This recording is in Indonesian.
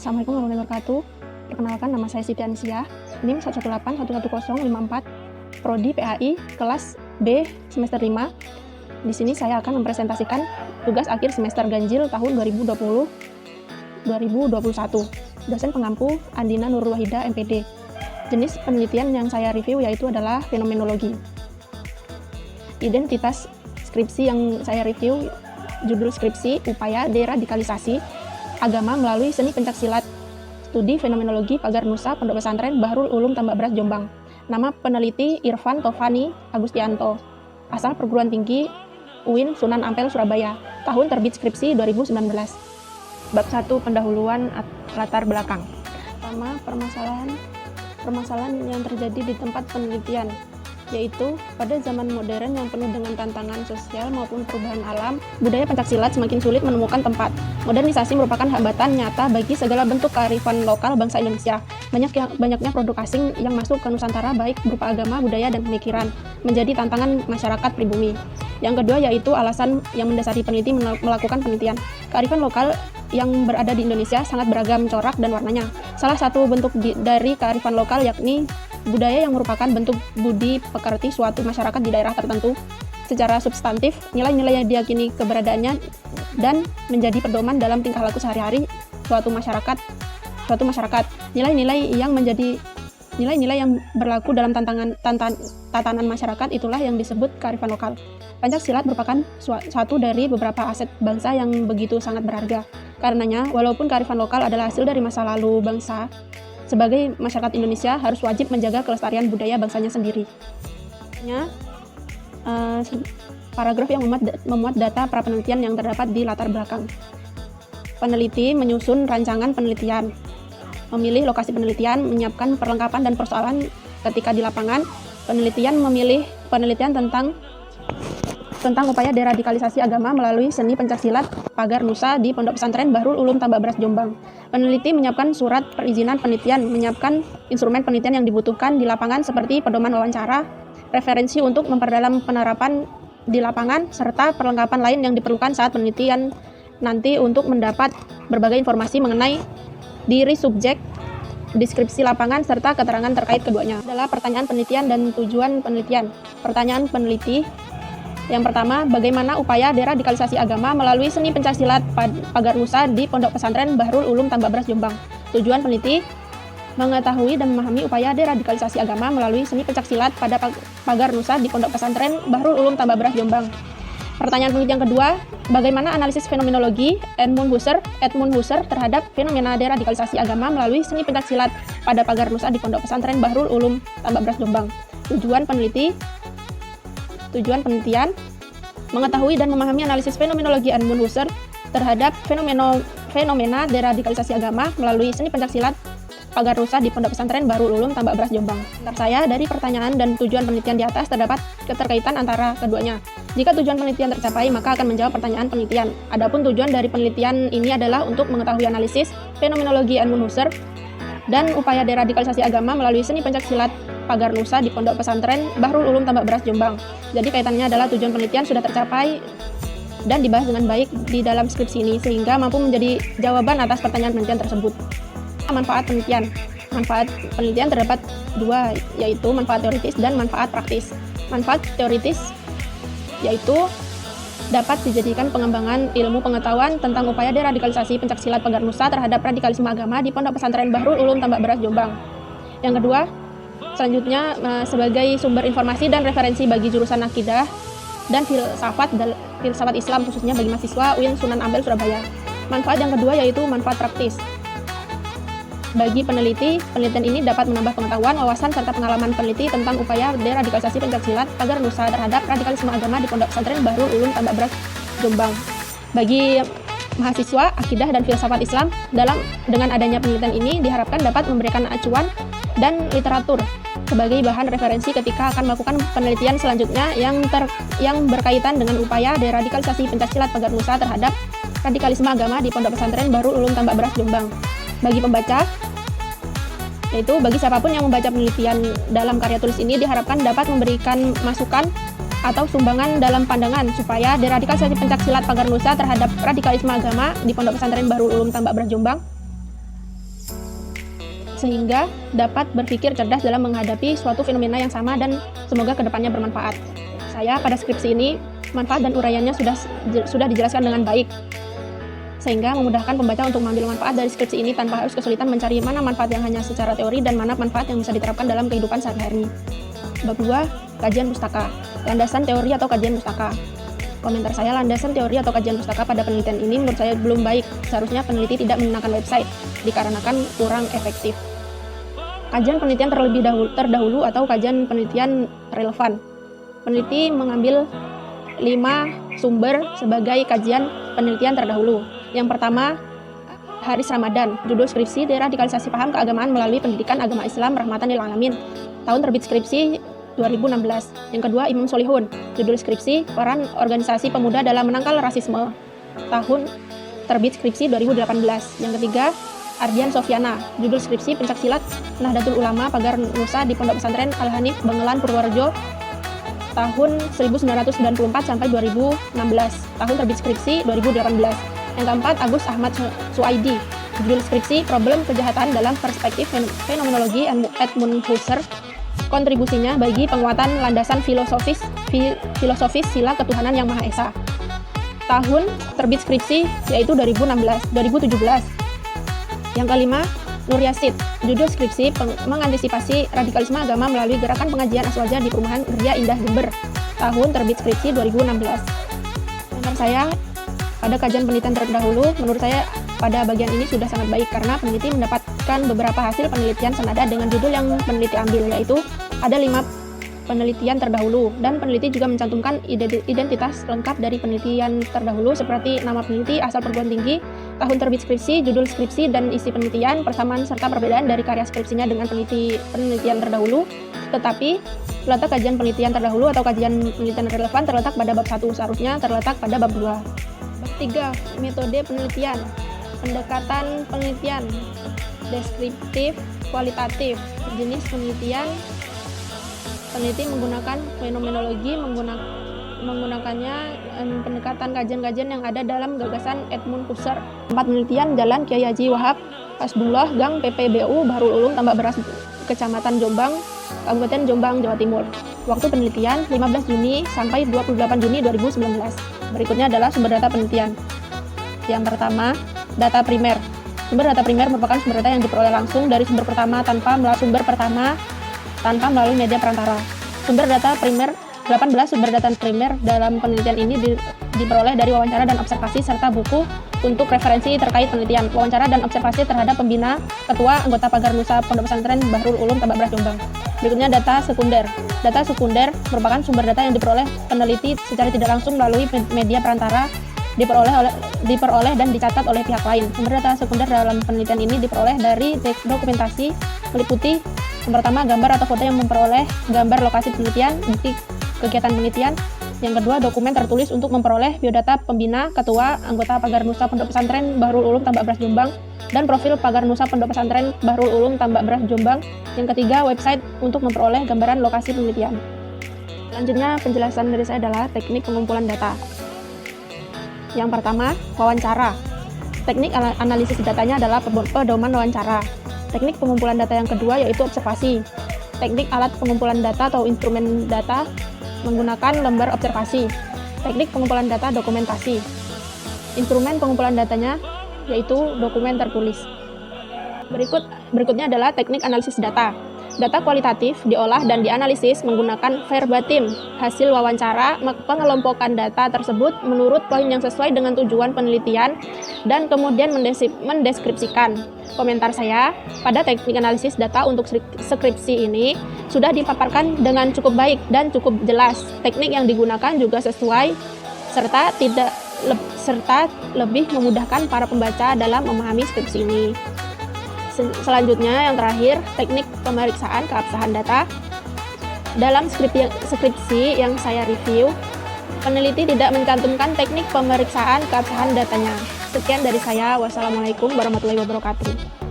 Assalamualaikum warahmatullahi wabarakatuh. Perkenalkan, nama saya Siti Anisia, NIM 118111054, Prodi PAI, kelas B, semester 5. Di sini saya akan mempresentasikan tugas akhir semester ganjil tahun 2020-2021. Dosen pengampu Andina Nurul Wahida, MPD. Jenis penelitian yang saya review yaitu adalah fenomenologi. Identitas skripsi yang saya review, judul skripsi, upaya deradikalisasi agama melalui seni pencaksilat, studi fenomenologi Pagar Nusa, Pondok Pesantren Bahrul Ulum Tambak Beras, Jombang. Nama peneliti Irfan Tovani Agustianto, asal perguruan tinggi UIN Sunan Ampel, Surabaya. Tahun terbit skripsi 2019. Bab 1, pendahuluan latar belakang. Pertama, permasalahan yang terjadi di tempat penelitian, yaitu pada zaman modern yang penuh dengan tantangan sosial maupun perubahan alam, budaya pencaksilat semakin sulit menemukan tempat. Modernisasi merupakan hambatan nyata bagi segala bentuk kearifan lokal bangsa Indonesia. Banyaknya produk asing yang masuk ke Nusantara, baik berupa agama, budaya, dan pemikiran, menjadi tantangan masyarakat pribumi. Yang kedua yaitu alasan yang mendasari peneliti melakukan penelitian. Kearifan lokal yang berada di Indonesia sangat beragam corak dan warnanya. Salah satu bentuk dari kearifan lokal yakni budaya yang merupakan bentuk budi pekerti suatu masyarakat di daerah tertentu. Secara substantif, nilai-nilai yang diyakini keberadaannya dan menjadi pedoman dalam tingkah laku sehari-hari suatu masyarakat. Nilai-nilai yang berlaku dalam tatanan masyarakat itulah yang disebut kearifan lokal. Pencaksilat merupakan satu dari beberapa aset bangsa yang begitu sangat berharga. Karenanya, walaupun kearifan lokal adalah hasil dari masa lalu bangsa, sebagai masyarakat Indonesia harus wajib menjaga kelestarian budaya bangsanya sendiri. Paragraf yang memuat data prapenelitian yang terdapat di latar belakang. Peneliti menyusun rancangan penelitian, memilih lokasi penelitian, menyiapkan perlengkapan dan persoalan ketika di lapangan. Penelitian memilih penelitian tentang upaya deradikalisasi agama melalui seni pencaksilat Pagar Nusa di Pondok Pesantren Bahrul Ulum Tambak Beras, Jombang. Peneliti menyiapkan surat perizinan penelitian, menyiapkan instrumen penelitian yang dibutuhkan di lapangan seperti pedoman wawancara, referensi untuk memperdalam penerapan di lapangan, serta perlengkapan lain yang diperlukan saat penelitian nanti untuk mendapat berbagai informasi mengenai diri subjek, deskripsi lapangan, serta keterangan terkait keduanya. Adalah pertanyaan penelitian dan tujuan penelitian. Pertanyaan peneliti yang pertama, bagaimana upaya deradikalisasi agama melalui seni pencaksilat Pagar Nusa di Pondok Pesantren Bahrul Ulum Tambak Beras, Jombang. Tujuan peneliti mengetahui dan memahami upaya deradikalisasi agama melalui seni pencaksilat pada Pagar Nusa di Pondok Pesantren Bahrul Ulum Tambak Beras, Jombang. Pertanyaan peneliti yang kedua, bagaimana analisis fenomenologi Edmund Husserl terhadap fenomena deradikalisasi agama melalui seni pencaksilat pada Pagar Nusa di Pondok Pesantren Bahrul Ulum Tambak Beras, Jombang. Tujuan penelitian mengetahui dan memahami analisis fenomenologi Edmund Husserl terhadap fenomena deradikalisasi agama melalui seni pencaksilat Pagar Nusa di Pondok Pesantren Bahrul Ulum Tambak Beras, Jombang. Menurut saya, dari pertanyaan dan tujuan penelitian di atas terdapat keterkaitan antara keduanya. Jika tujuan penelitian tercapai, maka akan menjawab pertanyaan penelitian. Adapun tujuan dari penelitian ini adalah untuk mengetahui analisis fenomenologi Edmund Husserl dan upaya deradikalisasi agama melalui seni pencaksilat Pagar Nusa di Pondok Pesantren Bahrul Ulum Tambak Beras, Jombang. Jadi kaitannya adalah tujuan penelitian sudah tercapai dan dibahas dengan baik di dalam skripsi ini sehingga mampu menjadi jawaban atas pertanyaan penelitian tersebut. Manfaat penelitian. Manfaat penelitian terdapat dua, yaitu manfaat teoritis dan manfaat praktis. Manfaat teoritis yaitu dapat dijadikan pengembangan ilmu pengetahuan tentang upaya deradikalisasi pencaksilat Pagar Nusa terhadap radikalisme agama di Pondok Pesantren Bahrul Ulum Tambak Beras, Jombang. Yang kedua, selanjutnya sebagai sumber informasi dan referensi bagi jurusan akidah dan filsafat Islam khususnya bagi mahasiswa UIN Sunan Ampel, Surabaya. Manfaat yang kedua yaitu manfaat praktis. Bagi peneliti, penelitian ini dapat menambah pengetahuan, wawasan, serta pengalaman peneliti tentang upaya deradikalisasi pencaksilat Pagar Nusa terhadap radikalisme agama di Pondok Pesantren Bahrul Ulum Tambak Beras, Jombang. Bagi mahasiswa akidah dan filsafat Islam, dengan adanya penelitian ini diharapkan dapat memberikan acuan dan literatur sebagai bahan referensi ketika akan melakukan penelitian selanjutnya yang berkaitan dengan upaya deradikalisasi pencaksilat Pagar Nusa terhadap radikalisme agama di Pondok Pesantren Bahrul Ulum Tambak Beras, Jombang. Bagi pembaca, yaitu bagi siapapun yang membaca penelitian dalam karya tulis ini diharapkan dapat memberikan masukan atau sumbangan dalam pandangan supaya deradikalisasi pencaksilat Pagar Nusa terhadap radikalisme agama di Pondok Pesantren Bahrul Ulum Tambak Beras, Jombang sehingga dapat berpikir cerdas dalam menghadapi suatu fenomena yang sama dan semoga kedepannya bermanfaat. Saya pada skripsi ini, manfaat dan uraiannya sudah dijelaskan dengan baik, sehingga memudahkan pembaca untuk mengambil manfaat dari skripsi ini tanpa harus kesulitan mencari mana manfaat yang hanya secara teori dan mana manfaat yang bisa diterapkan dalam kehidupan sehari-hari. Bab 2. Kajian pustaka. Landasan teori atau kajian pustaka. Komentar saya, landasan teori atau kajian pustaka pada penelitian ini menurut saya belum baik. Seharusnya peneliti tidak menggunakan website, dikarenakan kurang efektif. Kajian penelitian terlebih terdahulu atau kajian penelitian relevan. Peneliti mengambil 5 sumber sebagai kajian penelitian terdahulu. Yang pertama, Haris Ramadan, judul skripsi Deradikalisasi Paham Keagamaan Melalui Pendidikan Agama Islam Rahmatan lil Alamin. Tahun terbit skripsi 2016. Yang kedua, Imam Solihun, judul skripsi Peran Organisasi Pemuda dalam Menangkal Rasisme. Tahun terbit skripsi 2018. Yang ketiga, Ardian Sofiana, judul skripsi Pencaksilat Nahdlatul Ulama Pagar Nusa di Pondok Pesantren Al-Hanif Bengelan Purworejo tahun 1994 sampai 2016. Tahun terbit skripsi 2018. Yang keempat, Agus Ahmad Suaidi, judul skripsi Problem Kejahatan dalam Perspektif Fenomenologi Edmund Husserl. Kontribusinya bagi penguatan landasan filosofis sila ketuhanan yang Maha Esa. Tahun terbit skripsi yaitu 2017. Yang kelima, Nur Yasid, judul skripsi mengantisipasi radikalisme agama melalui gerakan pengajian aswaja di Perumahan Ria Indah Jember. Tahun terbit skripsi 2016. Menurut saya, pada kajian penelitian terdahulu, menurut saya pada bagian ini sudah sangat baik karena peneliti mendapatkan beberapa hasil penelitian senada dengan judul yang peneliti ambil, yaitu ada 5 penelitian terdahulu, dan peneliti juga mencantumkan identitas lengkap dari penelitian terdahulu seperti nama peneliti, asal perguruan tinggi, tahun terbit skripsi, judul skripsi, dan isi penelitian, persamaan serta perbedaan dari karya skripsinya dengan penelitian terdahulu. Tetapi letak kajian penelitian terdahulu atau kajian penelitian relevan terletak pada bab 1, seharusnya terletak pada bab 2. Bab 3. Metode penelitian. Pendekatan penelitian deskriptif, kualitatif. Jenis penelitian. Peneliti menggunakan fenomenologi, menggunakannya pendekatan kajian-kajian yang ada dalam gagasan Edmund Husserl. Tempat penelitian Jalan Kiai Haji Wahab Hasbullah, Gang PPBU Bahrul Ulum, Tambak Beras, Kecamatan Jombang, Kabupaten Jombang, Jawa Timur. Waktu penelitian 15 Juni sampai 28 Juni 2019. Berikutnya adalah sumber data penelitian. Yang pertama, data primer. Sumber data primer merupakan sumber data yang diperoleh langsung dari sumber pertama tanpa melalui media perantara. Sumber data primer 18 sumber data primer dalam penelitian ini diperoleh dari wawancara dan observasi serta buku untuk referensi terkait penelitian, wawancara dan observasi terhadap pembina, ketua, anggota Pagar Nusa Pondok Pesantren Bahrul Ulum Tambak Beras Jombang. Berikutnya data sekunder. Data sekunder merupakan sumber data yang diperoleh peneliti secara tidak langsung melalui media perantara, diperoleh dan dicatat oleh pihak lain. Sumber data sekunder dalam penelitian ini diperoleh dari dokumentasi meliputi yang pertama, gambar atau foto yang memperoleh gambar lokasi penelitian, bukti kegiatan penelitian. Yang kedua, dokumen tertulis untuk memperoleh biodata pembina, ketua, anggota Pagar Nusa Pondok Pesantren Bahrul Ulum Tambak Beras Jombang, dan profil Pagar Nusa Pondok Pesantren Bahrul Ulum Tambak Beras Jombang. Yang ketiga, website untuk memperoleh gambaran lokasi penelitian. Selanjutnya, penjelasan dari saya adalah teknik pengumpulan data. Yang pertama, wawancara. Teknik analisis datanya adalah pedoman wawancara. Teknik pengumpulan data yang kedua yaitu observasi. Teknik alat pengumpulan data atau instrumen data menggunakan lembar observasi. Teknik pengumpulan data dokumentasi. Instrumen pengumpulan datanya yaitu dokumen tertulis. Berikutnya adalah teknik analisis data. Data kualitatif diolah dan dianalisis menggunakan verbatim hasil wawancara, pengelompokan data tersebut menurut poin yang sesuai dengan tujuan penelitian, dan kemudian mendeskripsikan. Komentar saya, pada teknik analisis data untuk skripsi ini sudah dipaparkan dengan cukup baik dan cukup jelas. Teknik yang digunakan juga sesuai serta lebih memudahkan para pembaca dalam memahami skripsi ini. Selanjutnya, yang terakhir, teknik pemeriksaan keabsahan data. Dalam skripsi yang saya review, peneliti tidak mencantumkan teknik pemeriksaan keabsahan datanya. Sekian dari saya. Wassalamualaikum warahmatullahi wabarakatuh.